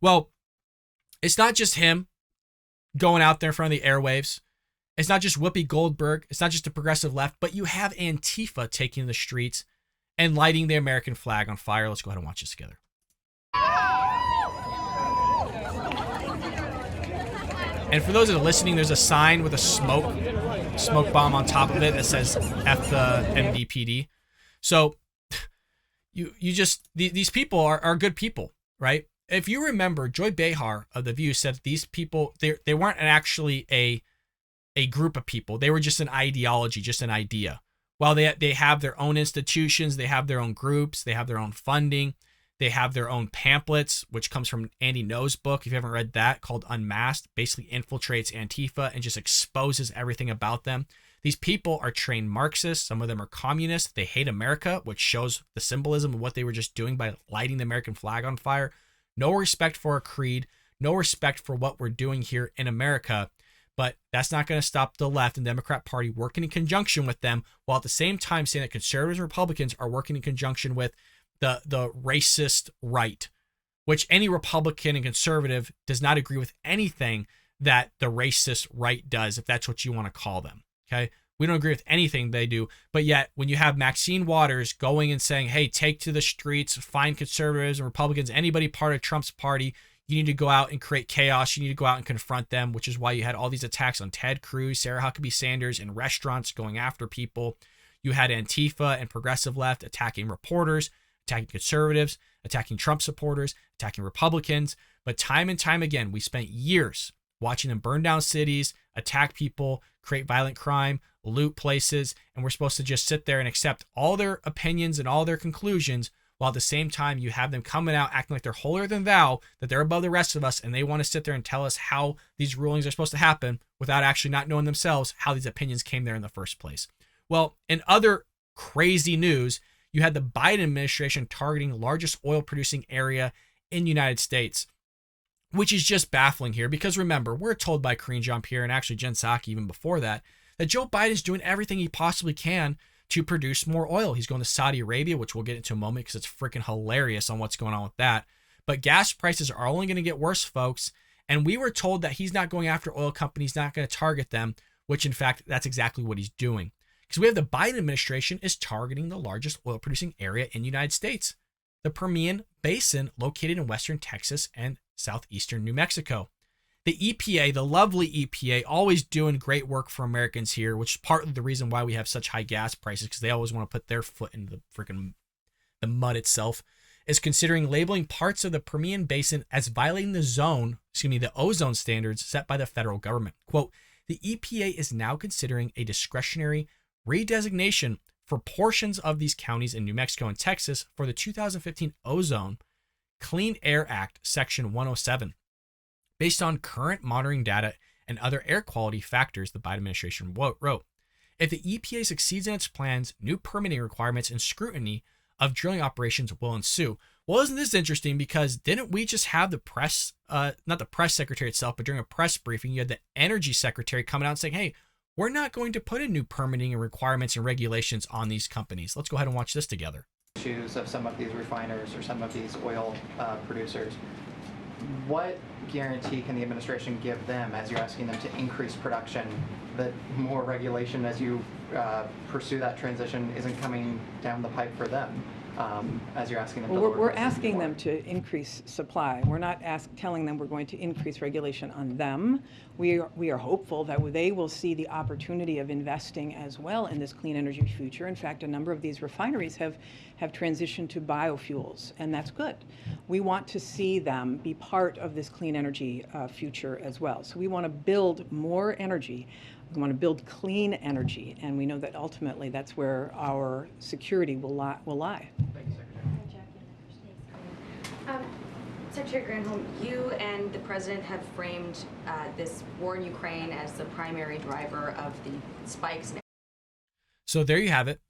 Well, it's not just him going out there in front of the airwaves. It's not just Whoopi Goldberg. It's not just the progressive left, but you have Antifa taking the streets and lighting the American flag on fire. Let's go ahead and watch this together. And for those that are listening, there's a sign with a smoke bomb on top of it that says F the MDPD. So you just, these people are good people, right? If you remember, Joy Behar of The View said these people, they weren't actually a group of people. They were just an ideology, just an idea. While they have their own institutions, they have their own groups, they have their own funding, they have their own pamphlets, which comes from Andy Ngo's book, if you haven't read that, called Unmasked, basically infiltrates Antifa and just exposes everything about them. These people are trained Marxists. Some of them are communists. They hate America, which shows the symbolism of what they were just doing by lighting the American flag on fire. No respect for our creed, no respect for what we're doing here in America. But that's not going to stop the left and Democrat Party working in conjunction with them, while at the same time saying that conservatives and Republicans are working in conjunction with the racist right, which any Republican and conservative does not agree with anything that the racist right does, if that's what you want to call them. Okay. We don't agree with anything they do. But yet when you have Maxine Waters going and saying, hey, take to the streets, find conservatives and Republicans, anybody part of Trump's party, you need to go out and create chaos. You need to go out and confront them, which is why you had all these attacks on Ted Cruz, Sarah Huckabee Sanders, in restaurants going after people. You had Antifa and progressive left attacking reporters, attacking conservatives, attacking Trump supporters, attacking Republicans. But time and time again, we spent years watching them burn down cities, attack people, create violent crime, loot places, and we're supposed to just sit there and accept all their opinions and all their conclusions, while at the same time you have them coming out acting like they're holier than thou, that they're above the rest of us, and they want to sit there and tell us how these rulings are supposed to happen without actually not knowing themselves how these opinions came there in the first place. Well, in other crazy news, you had the Biden administration targeting the largest oil producing area in the United States, which is just baffling here because remember, we're told by Karine Jean-Pierre and actually Jen Psaki even before that Joe Biden's doing everything he possibly can to produce more oil. He's going to Saudi Arabia, which we'll get into in a moment because it's freaking hilarious on what's going on with that. But gas prices are only going to get worse, folks. And we were told that he's not going after oil companies, not going to target them, which in fact, that's exactly what he's doing. Because we have the Biden administration is targeting the largest oil producing area in the United States, the Permian basin located in western Texas and southeastern New Mexico. The EPA, the lovely EPA, always doing great work for Americans here, which is partly the reason why we have such high gas prices, because they always want to put their foot in the freaking the mud itself, is considering labeling parts of the Permian basin as violating the ozone standards set by the federal government. Quote, the EPA is now considering a discretionary redesignation for portions of these counties in New Mexico and Texas for the 2015 Ozone Clean Air Act, Section 107. Based on current monitoring data and other air quality factors, the Biden administration wrote, if the EPA succeeds in its plans, new permitting requirements and scrutiny of drilling operations will ensue. Well, isn't this interesting? Because didn't we just have the press, not the press secretary itself, but during a press briefing, you had the energy secretary coming out and saying, hey, we're not going to put in new permitting and requirements and regulations on these companies. Let's go ahead and watch this together. Issues of some of these refiners or some of these oil producers. What guarantee can the administration give them as you're asking them to increase production, that more regulation as you pursue that transition isn't coming down the pipe for them? As you're asking them to lower we're prices asking more? them to increase supply. We're not telling them we're going to increase regulation on them. We are hopeful that they will see the opportunity of investing as well in this clean energy future. In fact, a number of these refineries have transitioned to biofuels, and that's good. We want to see them be part of this clean energy future as well. So we want to build more energy. We want to build clean energy, and we know that ultimately that's where our security will lie. Thank you, Secretary. Secretary Granholm, you and the President have framed this war in Ukraine as the primary driver of the spikes. So there you have it.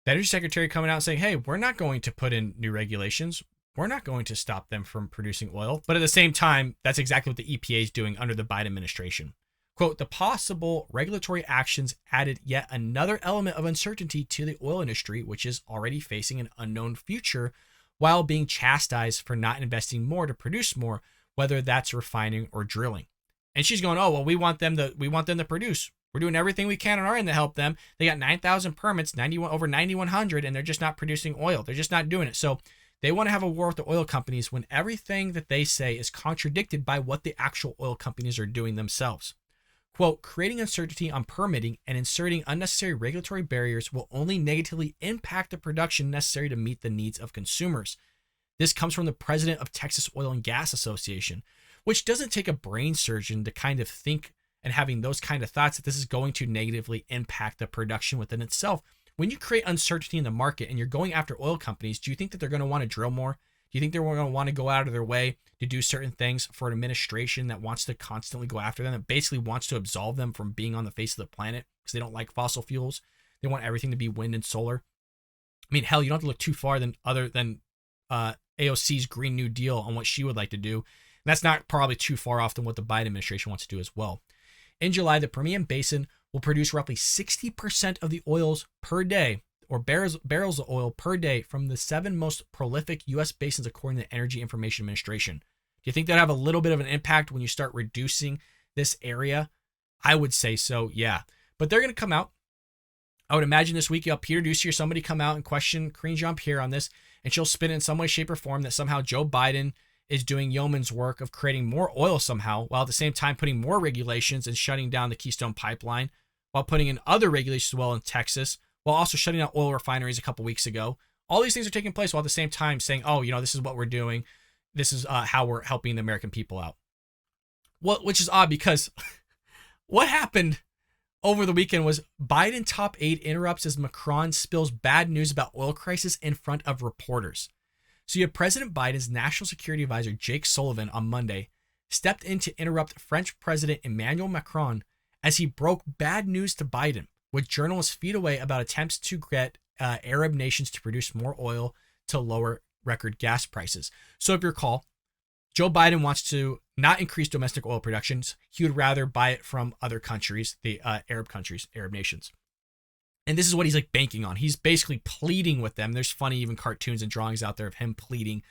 The Energy Secretary coming out and saying, hey, we're not going to put in new regulations. We're not going to stop them from producing oil. But at the same time, that's exactly what the EPA is doing under the Biden administration. Quote, the possible regulatory actions added yet another element of uncertainty to the oil industry, which is already facing an unknown future while being chastised for not investing more to produce more, whether that's refining or drilling. And she's going, oh, well, we want them to produce. We're doing everything we can on our end to help them. They got 9,000 permits, over 9,100, and they're just not producing oil. They're just not doing it. So they want to have a war with the oil companies when everything that they say is contradicted by what the actual oil companies are doing themselves. Quote, creating uncertainty on permitting and inserting unnecessary regulatory barriers will only negatively impact the production necessary to meet the needs of consumers. This comes from the president of Texas Oil and Gas Association, which doesn't take a brain surgeon to kind of think and having those kind of thoughts that this is going to negatively impact the production within itself. When you create uncertainty in the market and you're going after oil companies, do you think that they're going to want to drill more? Do you think they're going to want to go out of their way to do certain things for an administration that wants to constantly go after them, that basically wants to absolve them from being on the face of the planet because they don't like fossil fuels? They want everything to be wind and solar. I mean, hell, you don't have to look too far other than AOC's Green New Deal on what she would like to do. And that's not probably too far off than what the Biden administration wants to do as well. In July, the Permian Basin will produce roughly 60% of the oils per day, or barrels of oil per day, from the 7 most prolific U.S. basins, according to the Energy Information Administration. Do you think that'll have a little bit of an impact when you start reducing this area? I would say so, yeah. But they're going to come out. I would imagine this week you'll have Peter Doocy or somebody come out and question Karine Jean-Pierre on this, and she'll spin it in some way, shape, or form that somehow Joe Biden is doing yeoman's work of creating more oil somehow, while at the same time putting more regulations and shutting down the Keystone Pipeline, while putting in other regulations as well in Texas, while also shutting down oil refineries a couple weeks ago. All these things are taking place while at the same time saying, oh, this is what we're doing. This is how we're helping the American people out. Which is odd because what happened over the weekend was Biden top aide interrupts as Macron spills bad news about oil crisis in front of reporters. So you have President Biden's national security advisor, Jake Sullivan, on Monday, stepped in to interrupt French President Emmanuel Macron as he broke bad news to Biden, with journalists feet away about attempts to get Arab nations to produce more oil to lower record gas prices. So if you recall, Joe Biden wants to not increase domestic oil productions. He would rather buy it from other countries, the Arab countries, Arab nations. And this is what he's like banking on. He's basically pleading with them. There's funny even cartoons and drawings out there of him pleading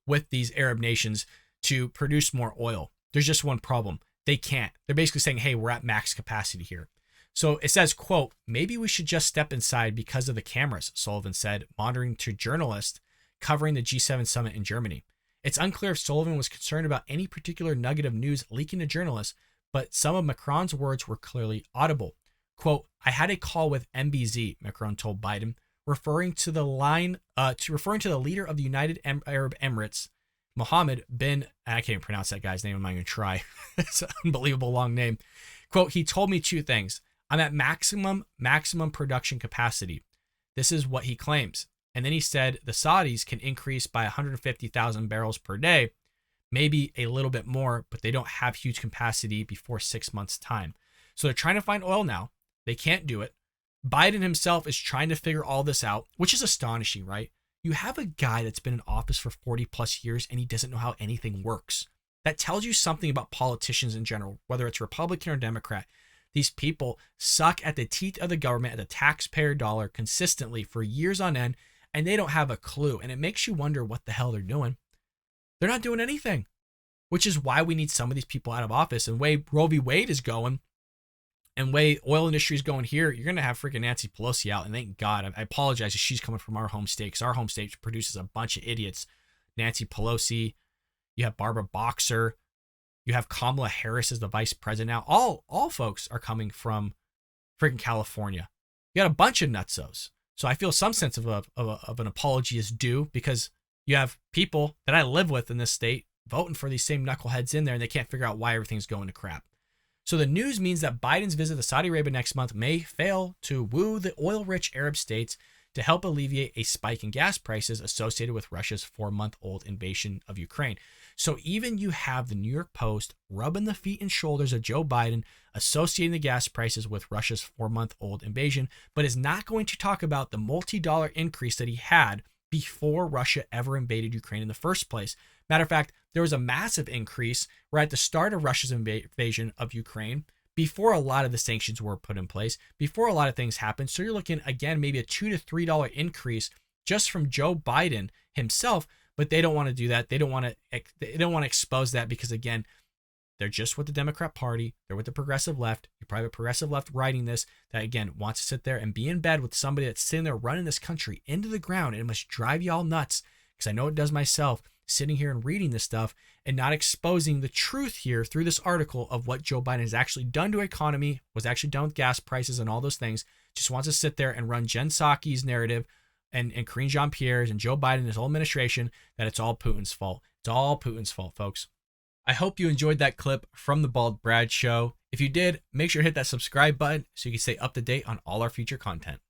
with these Arab nations to produce more oil. There's just one problem. They can't. They're basically saying, hey, we're at max capacity here. So it says, quote, maybe we should just step inside because of the cameras, Sullivan said, monitoring to journalists covering the G7 summit in Germany. It's unclear if Sullivan was concerned about any particular nugget of news leaking to journalists, but some of Macron's words were clearly audible. Quote, I had a call with MBZ, Macron told Biden, referring to the leader of the United Arab Emirates, Mohammed bin, I can't even pronounce that guy's name, I'm not going to try. It's an unbelievable long name. Quote, he told me 2 things. I'm at maximum production capacity. This is what he claims. And then he said the Saudis can increase by 150,000 barrels per day, maybe a little bit more, but they don't have huge capacity before 6 months' time. So they're trying to find oil now. They can't do it. Biden himself is trying to figure all this out, which is astonishing, right? You have a guy that's been in office for 40 plus years and he doesn't know how anything works. That tells you something about politicians in general, whether it's Republican or Democrat. These people suck at the teeth of the government, at the taxpayer dollar consistently for years on end, and they don't have a clue. And it makes you wonder what the hell they're doing. They're not doing anything, which is why we need some of these people out of office. And way Roe v. Wade is going, and way oil industry is going here, you're going to have freaking Nancy Pelosi out. And thank God, I apologize if she's coming from our home state, because our home state produces a bunch of idiots. Nancy Pelosi, you have Barbara Boxer, you have Kamala Harris as the vice president now. All folks are coming from freaking California. You got a bunch of nutsos. So I feel some sense of an apology is due, because you have people that I live with in this state voting for these same knuckleheads in there, and they can't figure out why everything's going to crap. So the news means that Biden's visit to Saudi Arabia next month may fail to woo the oil-rich Arab states to help alleviate a spike in gas prices associated with Russia's 4-month-old invasion of Ukraine. So even you have the New York Post rubbing the feet and shoulders of Joe Biden, associating the gas prices with Russia's 4-month-old invasion, but is not going to talk about the multi-dollar increase that he had before Russia ever invaded Ukraine in the first place. Matter of fact, there was a massive increase right at the start of Russia's invasion of Ukraine, before a lot of the sanctions were put in place, before a lot of things happened. So you're looking, again, maybe a $2 to $3 increase just from Joe Biden himself. But they don't want to do that. They don't want to expose that because, again, they're just with the Democrat Party. They're with the progressive left. You probably have a progressive left writing this that, again, wants to sit there and be in bed with somebody that's sitting there running this country into the ground. And it must drive y'all nuts, because I know it does myself, sitting here and reading this stuff and not exposing the truth here through this article of what Joe Biden has actually done to economy, was actually done with gas prices and all those things. Just wants to sit there and run Jen Psaki's narrative and Karine Jean-Pierre's and Joe Biden and his whole administration that it's all Putin's fault. It's all Putin's fault, folks. I hope you enjoyed that clip from the Bald Brad Show. If you did, make sure to hit that subscribe button so you can stay up to date on all our future content.